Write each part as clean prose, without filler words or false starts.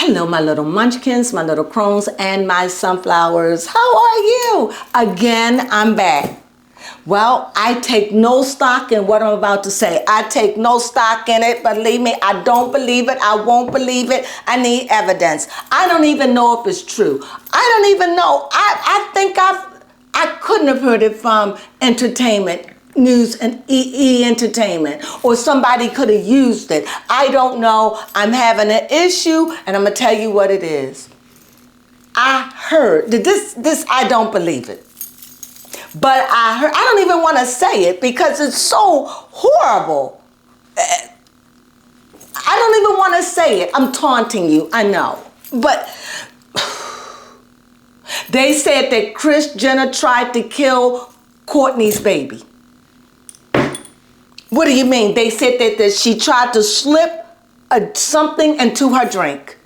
Hello, my little munchkins, my little crones, and my sunflowers. How are you? Again, I'm back. Well, I take no stock in what I'm about to say. I take no stock in it. Believe me, I don't believe it. I won't believe it. I need evidence. I don't even know if it's true. I don't even know. I think I couldn't have heard it from entertainment news and entertainment, or somebody could have used it. I don't know. I'm having an issue, and I'm gonna tell you what it is. I heard this I don't believe it, but I heard. I don't even want to say it because it's so horrible. I don't even want to say it. I'm taunting you, I know, but they said that Kris Jenner tried to kill Courtney's baby. What do you mean? They said that she tried to slip something into her drink.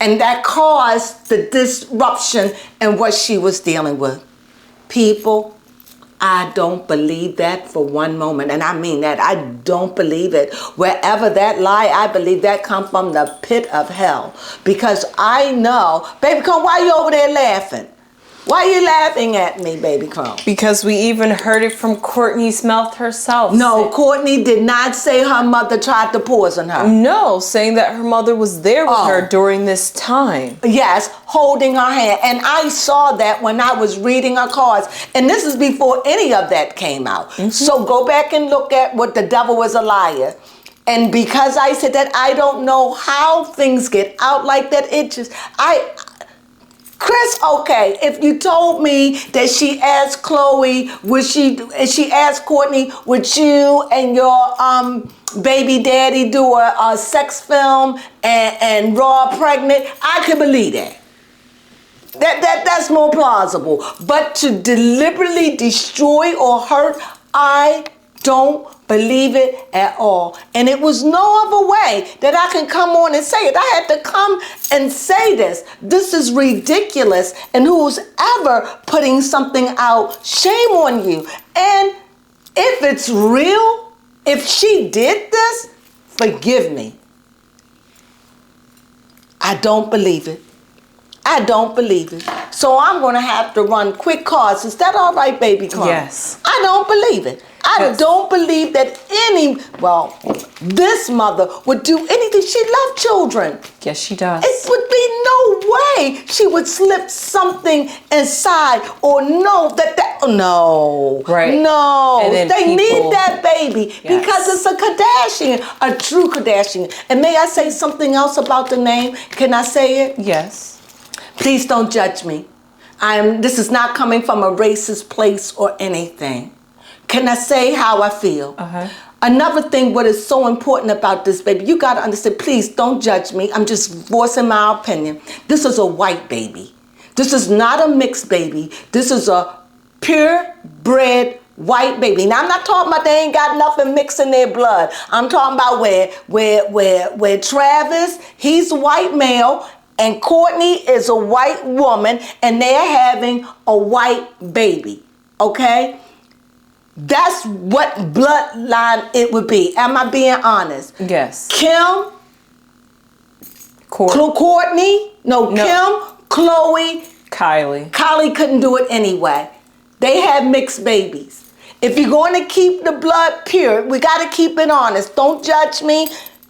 And that caused the disruption in what she was dealing with. People, I don't believe that for one moment. And I mean that. I don't believe it. Wherever that lie, I believe that come from the pit of hell. Because I know, baby, come, why you over there laughing? Why are you laughing at me, baby Crone? Because we even heard it from Courtney's mouth herself. No, Courtney did not say her mother tried to poison her. No, saying that her mother was there with her during this time. Yes, holding her hand. And I saw that when I was reading her cards. And this is before any of that came out. Mm-hmm. So go back and look at what the devil was a liar. And because I said that, I don't know how things get out like that. It just, Kris, okay, if you told me that she asked Chloe, she asked Courtney, would you and your baby daddy do a sex film and raw pregnant, I could believe that. That's more plausible. But to deliberately destroy or hurt, I don't believe it at all. And it was no other way that I can come on and say it. I had to come and say this. This is ridiculous. And who's ever putting something out, shame on you. And if it's real, if she did this, forgive me. I don't believe it. I don't believe it. So I'm going to have to run quick cards. Is that all right, baby Crones? Yes. I don't believe it. I don't believe that this mother would do anything. She loved children. Yes, she does. It would be no way she would slip something inside or no. Right. No. They need that baby because it's a Kardashian, a true Kardashian. And may I say something else about the name? Can I say it? Yes. Please don't judge me. This is not coming from a racist place or anything. Can I say how I feel? Uh-huh. Another thing, what is so important about this baby, you got to understand, please don't judge me. I'm just voicing my opinion. This is a white baby. This is not a mixed baby. This is a purebred white baby. Now, I'm not talking about they ain't got nothing mixed in their blood. I'm talking about where Travis, he's a white male, and Courtney is a white woman, and they're having a white baby, okay? That's what bloodline it would be. Am I being honest? Yes. Kim, Courtney, Kim, Chloe, Kylie. Kylie couldn't do it anyway. They had mixed babies. If you're going to keep the blood pure, we got to keep it honest. Don't judge me.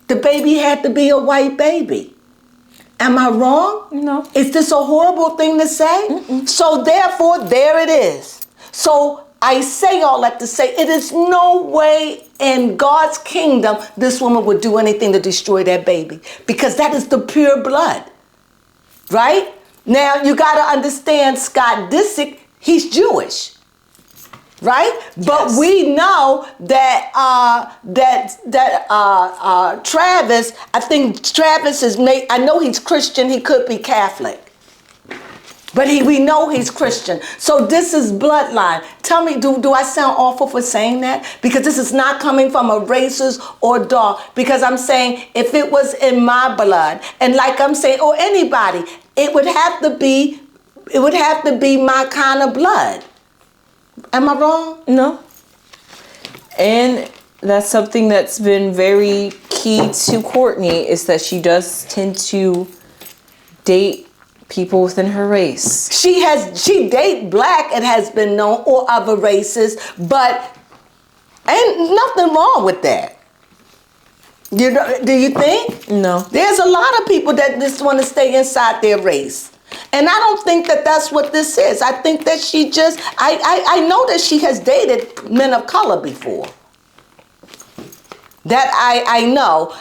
The baby had to be a white baby. Am I wrong? No. Is this a horrible thing to say? Mm-mm. So therefore, there it is. So I say all that to say it is no way in God's kingdom this woman would do anything to destroy that baby, because that is the pure blood, right? Now you got to understand Scott Disick, he's Jewish, right? Yes. But we know that Travis, I think Travis I know he's Christian, he could be Catholic. But we know he's Christian. So this is bloodline. Tell me, do I sound awful for saying that? Because this is not coming from a racist or dark. Because I'm saying if it was in my blood, and like I'm saying, or anybody, it would have to be my kind of blood. Am I wrong? No. And that's something that's been very key key to Courtney is that she does tend to date people within her race. She date black and has been known, or other races, but ain't nothing wrong with that. You know, do you think? No. There's a lot of people that just want to stay inside their race. And I don't think that that's what this is. I think that she just, I know that she has dated men of color before. That I know.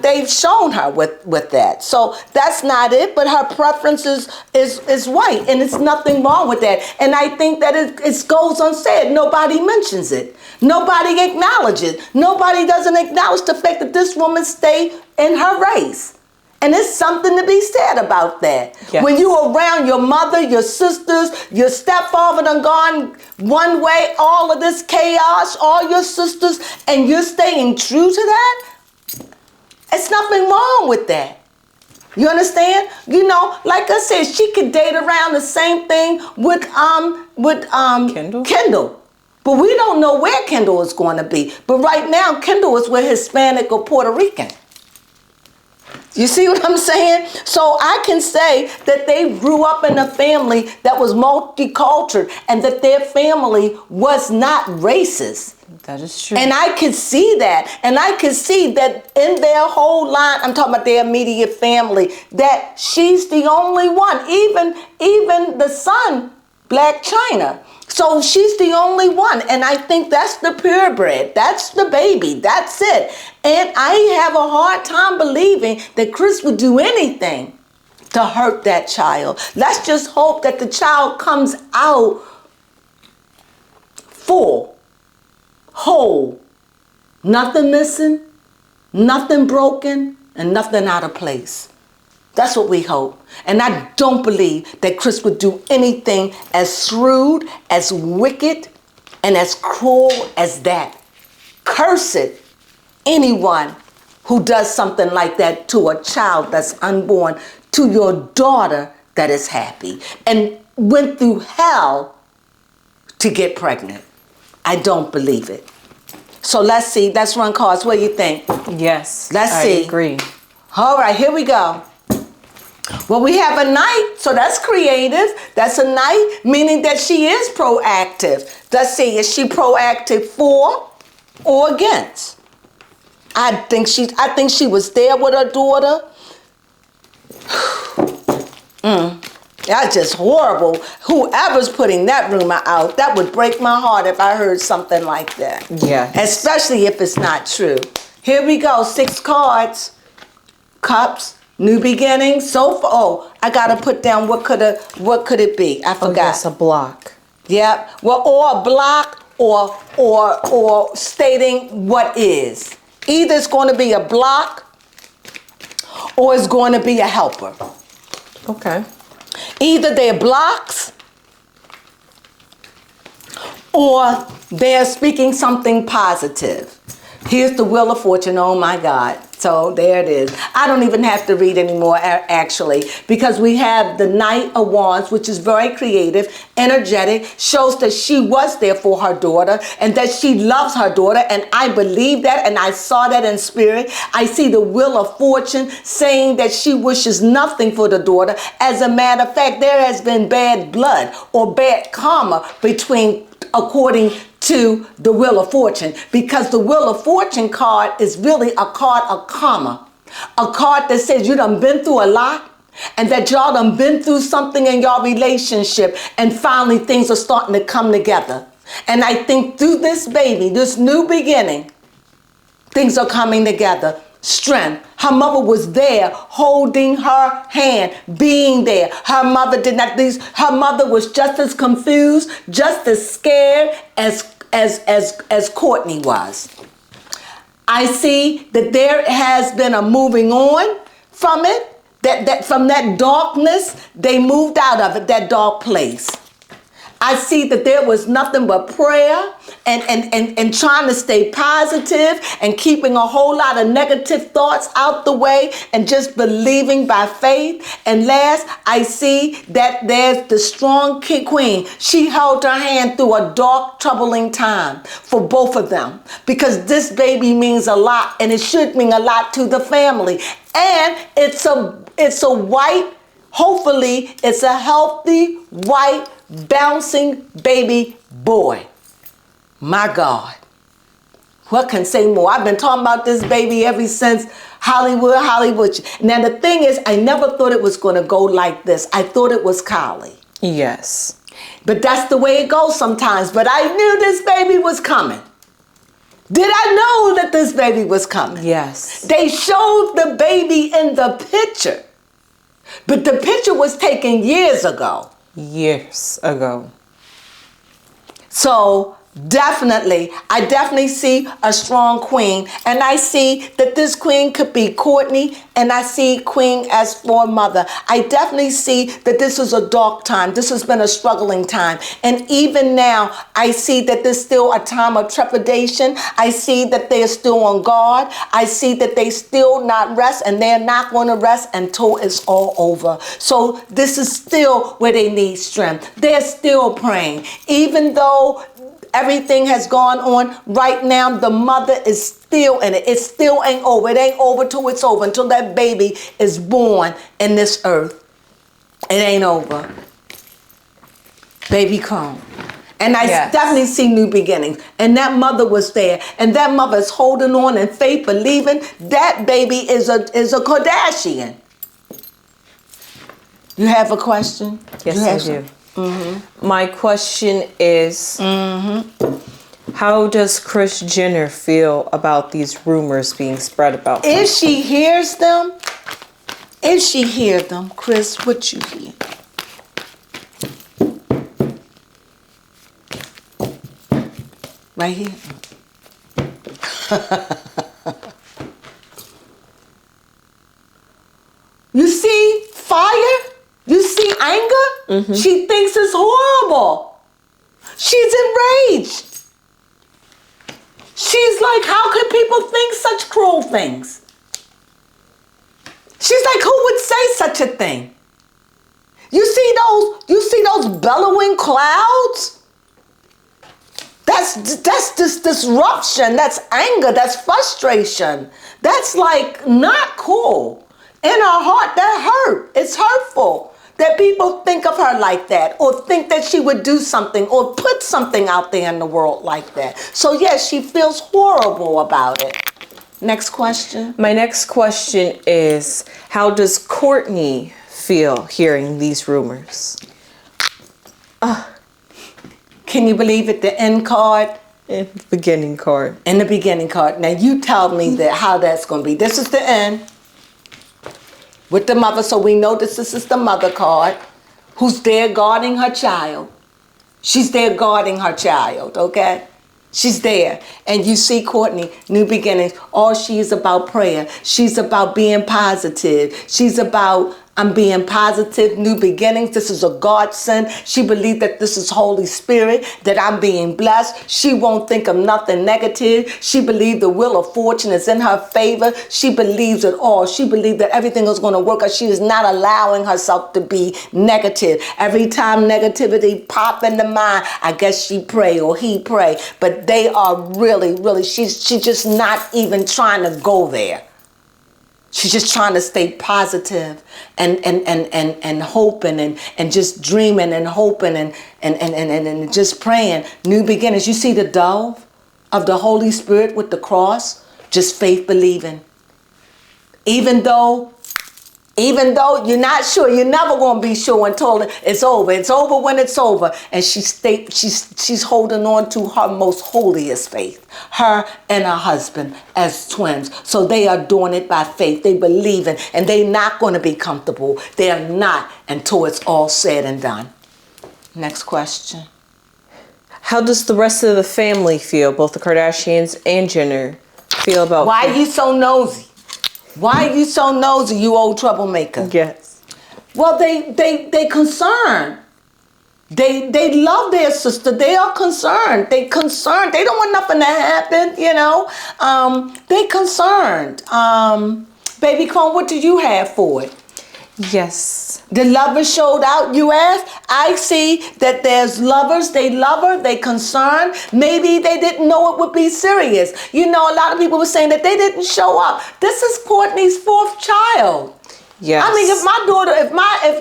They've shown her with that. So that's not it, but her preference is white, and it's nothing wrong with that. And I think that it goes unsaid. Nobody mentions it. Nobody acknowledges. Nobody doesn't acknowledge the fact that this woman stayed in her race. And there's something to be said about that. Yes. When you around your mother, your sisters, your stepfather done gone one way, all of this chaos, all your sisters, and you're staying true to that, it's nothing wrong with that. You understand? You know, like I said, she could date around the same thing with Kendall. But we don't know where Kendall is going to be. But right now, Kendall is with Hispanic or Puerto Rican. You see what I'm saying? So I can say that they grew up in a family that was multicultural and that their family was not racist. That is true. And I could see that. And I could see that in their whole line, I'm talking about their immediate family, that she's the only one. Even the son, Black China. So she's the only one. And I think that's the purebred. That's the baby. That's it. And I have a hard time believing that Kris would do anything to hurt that child. Let's just hope that the child comes out full, whole, nothing missing, nothing broken, and nothing out of place. That's what we hope. And I don't believe that Kris would do anything as shrewd, as wicked, and as cruel as that. Curse it, anyone who does something like that to a child that's unborn, to your daughter that is happy, and went through hell to get pregnant. I don't believe it. So let's see. Let's run cards. What do you think? Yes. Let's see. I agree. All right, here we go. Well, we have a knight, so that's creative. That's a knight, meaning that she is proactive. Let's see, is she proactive for or against? I think she was there with her daughter. That's just horrible. Whoever's putting that rumor out, that would break my heart if I heard something like that. Yeah. Especially if it's not true. Here we go, 6 cards. Cups. New beginnings. So far, oh, I gotta put down what could it be? I forgot. Oh, yes, a block. Yep. Well, or a block, or stating what is. Either it's going to be a block, or it's going to be a helper. Okay. Either they're blocks, or they're speaking something positive. Here's the Wheel of Fortune. Oh my God. So there it is. I don't even have to read anymore, actually, because we have the Knight of Wands, which is very creative, energetic, shows that she was there for her daughter and that she loves her daughter. And I believe that, and I saw that in spirit. I see the Wheel of Fortune saying that she wishes nothing for the daughter. As a matter of fact, there has been bad blood or bad karma according to the Wheel of Fortune, because the Wheel of Fortune card is really a card of karma, a card that says you done been through a lot and that y'all done been through something in your relationship, and finally things are starting to come together. And I think through this baby, this new beginning, things are coming together. Strength. Her mother was there holding her hand, being there. Her mother did not her mother was just as confused, just as scared as Courtney was. I see that there has been a moving on from it, that from that darkness, they moved out of it, that dark place. I see that there was nothing but prayer and trying to stay positive and keeping a whole lot of negative thoughts out the way and just believing by faith. And last, I see that there's the strong queen. She held her hand through a dark, troubling time for both of them, because this baby means a lot, and it should mean a lot to the family. And it's a white, hopefully it's a healthy, white, bouncing baby boy. My God. What can say more? I've been talking about this baby ever since Hollywood. Now the thing is, I never thought it was going to go like this. I thought it was Kylie. Yes. But that's the way it goes sometimes. But I knew this baby was coming. Did I know that this baby was coming? Yes. They showed the baby in the picture. But the picture was taken years ago. Years ago. So I definitely see a strong queen, and I see that this queen could be Courtney, and I see queen as for mother. I definitely see that this is a dark time. This has been a struggling time, and even now I see that there's still a time of trepidation. I see that they're still on guard. I see that they still not rest, and they're not going to rest until it's all over. So this is still where they need strength. They're still praying, even though everything has gone on right now. The mother is still in it. It still ain't over. It ain't over till it's over, until that baby is born in this earth. It ain't over. Baby Crone. And I definitely see new beginnings. And that mother was there. And that mother is holding on in faith, believing that baby is a Kardashian. You have a question? Yes, I do. Mm-hmm. My question is, how does Kris Jenner feel about these rumors being spread about her? If she hears them, Kris, what you hear? Right here. You see fire? You see anger? Mm-hmm. She thinks it's horrible. She's enraged. She's like, how could people think such cruel things? She's like, who would say such a thing? You see those bellowing clouds? That's just disruption. That's anger. That's frustration. That's like not cool. In her heart, that hurt. It's hurtful that people think of her like that, or think that she would do something or put something out there in the world like that. So yes, she feels horrible about it. Next question. My next question is, how does Courtney feel hearing these rumors? Can you believe it? The end card? In the beginning card. In the beginning card. Now you tell me that how that's going to be. This is the end. With the mother, so we know this is the mother card, who's there guarding her child. She's there guarding her child, okay? She's there. And you see Courtney, new beginnings. All she is about prayer. She's about being positive. She's about, I'm being positive, new beginnings. This is a godsend. She believes that this is Holy Spirit, that I'm being blessed. She won't think of nothing negative. She believes the wheel of fortune is in her favor. She believes it all. She believes that everything is going to work out. She is not allowing herself to be negative. Every time negativity pop in the mind, I guess she pray or he pray. But they are really, she's just not even trying to go there. She's just trying to stay positive and hoping and just dreaming and hoping and just praying. New beginnings. You see the dove of the Holy Spirit with the cross? Just faith believing. Even though you're not sure, you're never going to be sure until it's over. It's over when it's over. And she's holding on to her most holiest faith. Her and her husband as twins. So they are doing it by faith. They believe in, and they're not going to be comfortable. They are not until it's all said and done. Next question. How does the rest of the family feel, both the Kardashians and Jenner, feel about... Why are you so nosy? Why are you so nosy, you old troublemaker? Yes. Well, they concerned. They love their sister. They are concerned. They concerned. They don't want nothing to happen, you know. They concerned. Baby Crone, what do you have for it? Yes. The lovers showed out, you asked? I see that there's lovers. They love her. They concerned. Maybe they didn't know it would be serious. You know, a lot of people were saying that they didn't show up. This is Courtney's 4th child. Yes. I mean, if my daughter, if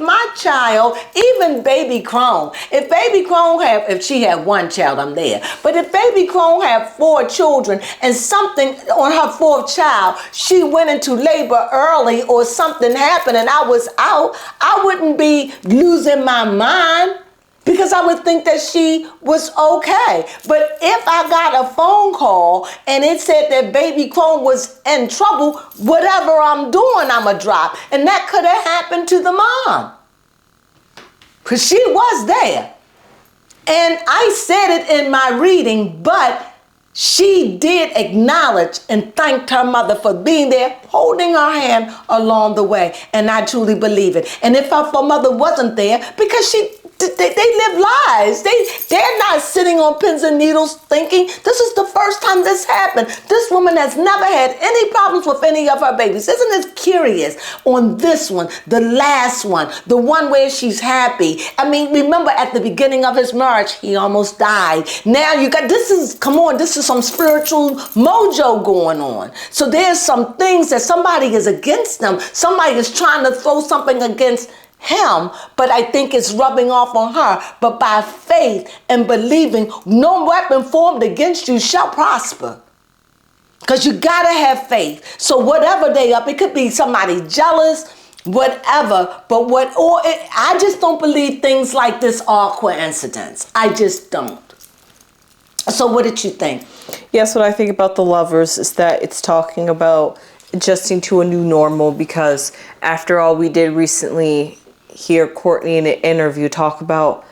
my child, even baby Crone, if she had 1 child, I'm there. But if baby Crone had 4 children and something on her 4th child, she went into labor early or something happened and I was out, I wouldn't be losing my mind. Because I would think that she was okay. But if I got a phone call and it said that baby Crone was in trouble, whatever I'm doing, I'm a drop. And that could have happened to the mom. Because she was there. And I said it in my reading, but she did acknowledge and thanked her mother for being there, holding her hand along the way. And I truly believe it. And if her mother wasn't there, because they live lives. They're not sitting on pins and needles thinking, this is the first time this happened. This woman has never had any problems with any of her babies. Isn't it curious? On this one, the last one, the one where she's happy. I mean, remember at the beginning of his marriage, he almost died. Now you got, this is some spiritual mojo going on. So there's some things that somebody is against them. Somebody is trying to throw something against him, but I think it's rubbing off on her. But by faith and believing, no weapon formed against you shall prosper. Because you gotta have faith. So whatever they up, it could be somebody jealous, whatever. But I just don't believe things like this are coincidence. I just don't. So what did you think? Yes, what I think about the lovers is that it's talking about adjusting to a new normal, because after all, we did recently hear Courtney in an interview talk about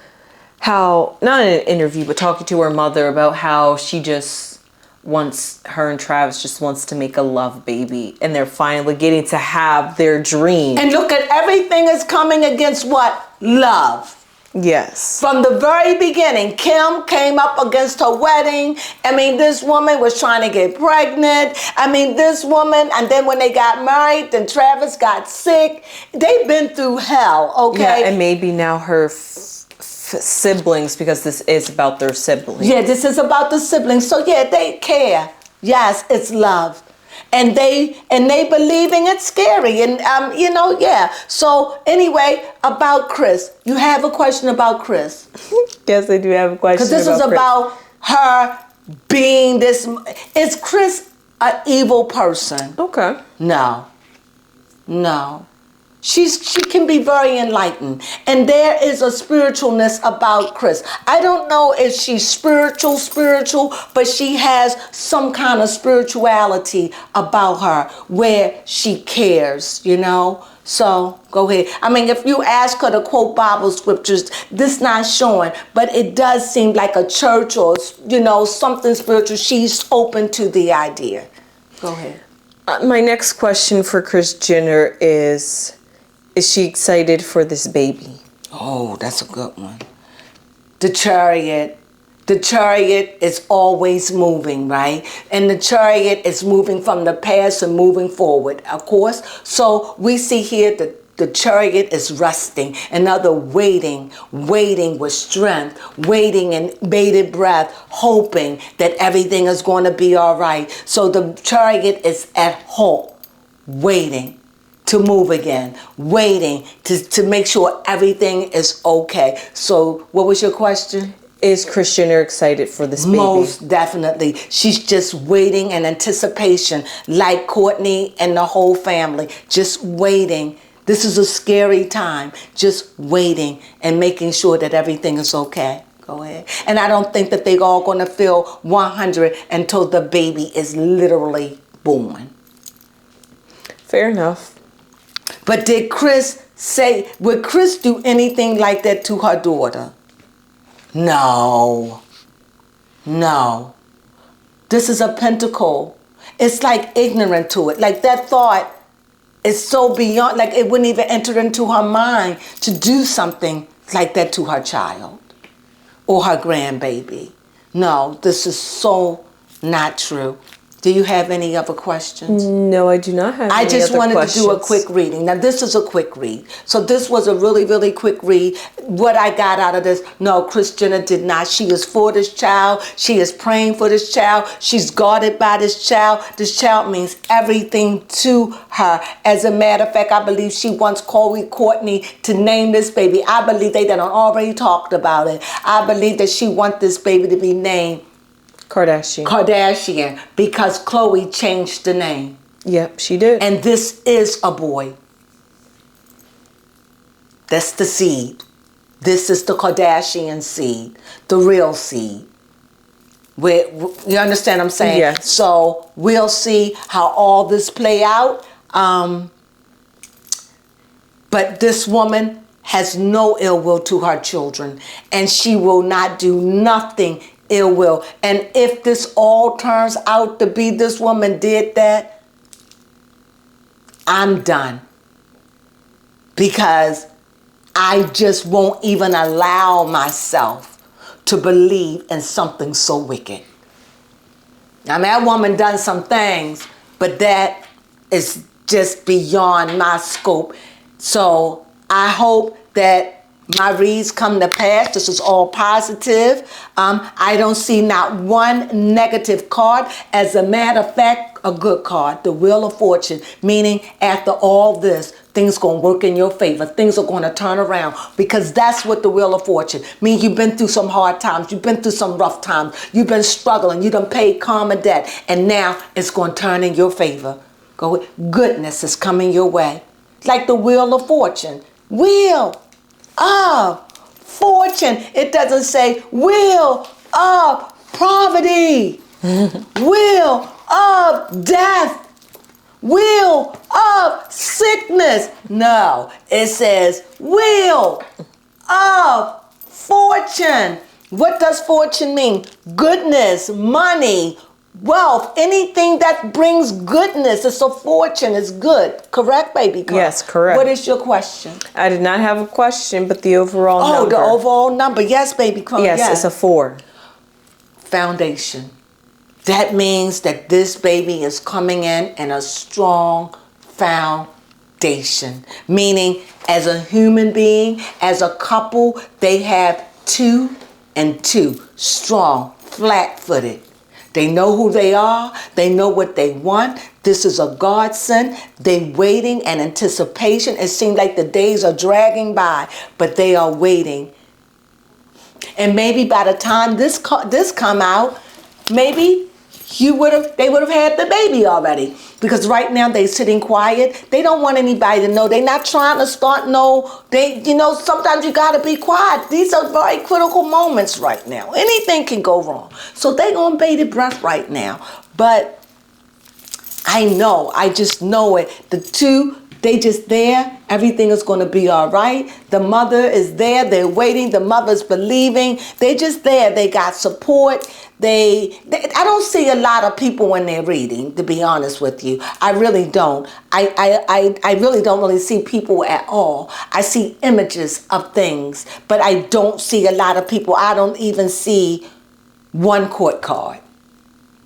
how, not in an interview, but talking to her mother about how she just wants, her and Travis just wants to make a love baby, and they're finally getting to have their dream. And look at everything is coming against what? Love. Yes. From the very beginning, Kim came up against her wedding. I mean, this woman was trying to get pregnant. I mean, this woman, and then when they got married, then Travis got sick. They've been through hell, okay? Yeah, and maybe now her siblings, because this is about their siblings. Yeah, this is about the siblings. So yeah, they care. Yes, it's love. And they believing it's scary. And, yeah. So anyway, about Kris. You have a question about Kris? Yes, I do have a question. Because this is about her being this. Is Kris an evil person? Okay. No. She can be very enlightened. And there is a spiritualness about Kris. I don't know if she's spiritual, but she has some kind of spirituality about her where she cares, you know? So go ahead. I mean, if you ask her to quote Bible scriptures, this not showing, but it does seem like a church or, something spiritual. She's open to the idea. Go ahead. My next question for Kris Jenner is she excited for this baby? Oh, that's a good one. The chariot is always moving, right? And the chariot is moving from the past and moving forward, of course. So we see here that the chariot is resting, another waiting with strength, waiting in bated breath, hoping that everything is going to be all right. So the chariot is at home, waiting to move again, waiting to make sure everything is okay. So what was your question? Is Kris Jenner excited for this baby? Most definitely. She's just waiting in anticipation, like Courtney and the whole family, just waiting. This is a scary time, just waiting and making sure that everything is okay. Go ahead. And I don't think that they're all going to feel 100 until the baby is literally born. Fair enough. But would Kris do anything like that to her daughter? No. This is a pentacle. It's like ignorant to it. Like that thought is so beyond, like it wouldn't even enter into her mind to do something like that to her child. or her grandbaby. No, this is so not true. Do you have any other questions? No, I do not have I any just other wanted questions. to do a quick reading. Now, this is a quick read. So this was a really, really quick read. What I got out of this, no, Kris Jenner did not. She is for this child. She is praying for this child. She's guarded by this child. This child means everything to her. As a matter of fact, I believe she wants Courtney to name this baby. I believe they done already talked about it. I believe that she wants this baby to be named Kardashian, because Khloe changed the name. Yep, she did. And this is a boy. That's the seed. This is the Kardashian seed, the real seed. You understand what I'm saying? Yes. So we'll see how all this play out. But this woman has no ill will to her children, and she will not do nothing ill will. And if this all turns out to be this woman did that, I'm done. Because I just won't even allow myself to believe in something so wicked. Now, that woman done some things, but that is just beyond my scope. So I hope that my reads come to pass. This is all positive. I don't see not one negative card. As a matter of fact, a good card, the Wheel of Fortune, meaning after all this, things going to work in your favor. Things are going to turn around, because that's what the Wheel of Fortune means. You've been through some hard times. You've been through some rough times. You've been struggling. You done paid karma debt, and now it's going to turn in your favor. Goodness is coming your way. Like the Wheel of Fortune. Wheel of Fortune. It doesn't say wheel of poverty, wheel of death, wheel of sickness. No, it says wheel of fortune. What does fortune mean? Goodness, money, wealth, anything that brings goodness. It's a fortune. It's good. Correct, baby? Yes, correct. What is your question? I did not have a question, but the overall number. Oh, the overall number. Yes, baby. Yes, it's a 4. Foundation. That means that this baby is coming in a strong foundation. Meaning, as a human being, as a couple, they have 2 and 2. Strong, flat-footed. They know who they are. They know what they want. This is a godsend. They waiting in anticipation. It seems like the days are dragging by, but they are waiting. And maybe by the time this come out, maybe they would have had the baby already. Because right now they sitting quiet. They don't want anybody to know. They're not trying to start sometimes you got to be quiet. These are very critical moments right now. Anything can go wrong. So they on bated breath right now. But I just know it. The 2, they just there. Everything is going to be all right. The mother is there. They're waiting. The mother's believing. They just there. They got support. I don't see a lot of people when they're reading, to be honest with you. I really don't. I really don't really see people at all. I see images of things, but I don't see a lot of people. I don't even see one court card.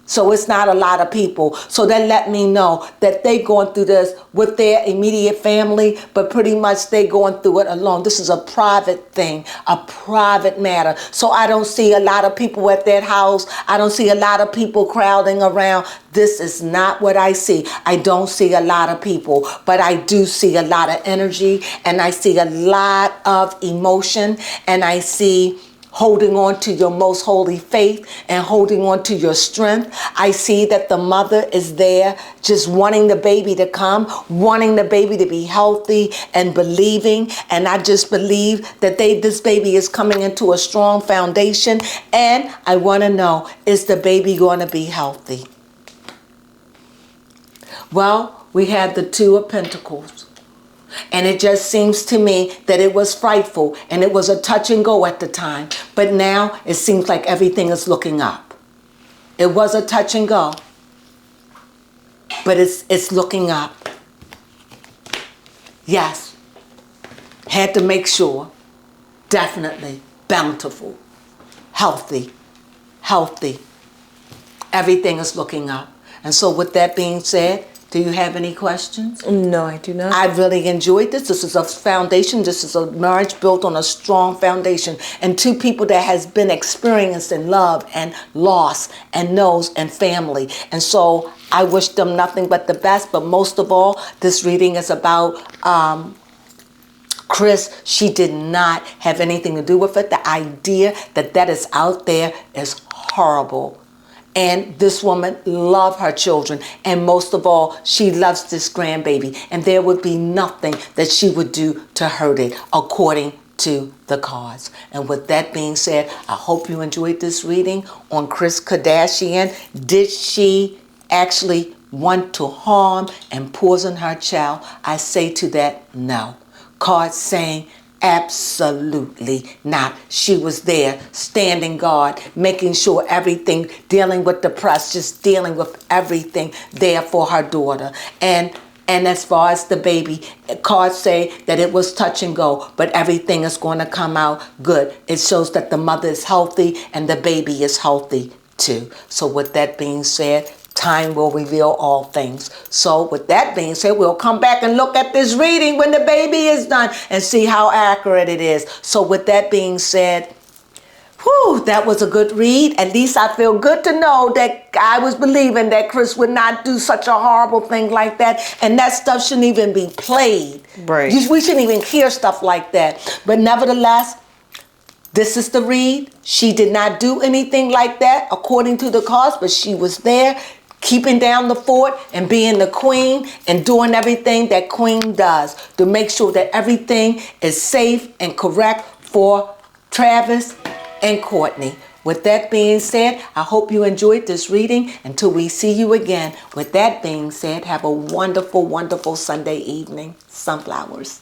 So it's not a lot of people. So that let me know that they going through this with their immediate family, but pretty much they going through it alone. This is a private thing, a private matter. So I don't see a lot of people at that house. I don't see a lot of people crowding around. This is not what I see. I don't see a lot of people, but I do see a lot of energy, and I see a lot of emotion, and I see holding on to your most holy faith and holding on to your strength. I see that the mother is there just wanting the baby to come, wanting the baby to be healthy and believing. And I just believe that this baby is coming into a strong foundation. And I want to know, is the baby going to be healthy? Well, we had the 2 of Pentacles. And it just seems to me that it was frightful and it was a touch and go at the time. But now it seems like everything is looking up. It was a touch and go, but it's looking up. Yes. Had to make sure. Definitely bountiful. healthy, healthy. Everything is looking up. And so with that being said, do you have any questions? No, I do not. I really enjoyed this. This is a foundation. This is a marriage built on a strong foundation. And two people that has been experiencing love and loss and knows and family. And so I wish them nothing but the best. But most of all, this reading is about Kris. She did not have anything to do with it. The idea that that is out there is horrible. And this woman loved her children. And most of all, she loves this grandbaby. And there would be nothing that she would do to hurt it, according to the cards. And with that being said, I hope you enjoyed this reading on Kris Kardashian. Did she actually want to harm and poison her child? I say to that, no. Cards saying, absolutely not. She was there, standing guard, making sure everything, dealing with the press, just dealing with everything there for her daughter. And as far as the baby, cards say that it was touch and go, but everything is going to come out good. It shows that the mother is healthy and the baby is healthy too. So with that being said, time will reveal all things. So with that being said, we'll come back and look at this reading when the baby is done and see how accurate it is. So with that being said, whew, that was a good read. At least I feel good to know that I was believing that Kris would not do such a horrible thing like that. And that stuff shouldn't even be played. Right. We shouldn't even hear stuff like that. But nevertheless, this is the read. She did not do anything like that according to the cards, but she was there, keeping down the fort and being the queen and doing everything that queen does to make sure that everything is safe and correct for Travis and Courtney. With that being said, I hope you enjoyed this reading. Until we see you again. With that being said, have a wonderful, wonderful Sunday evening. Sunflowers.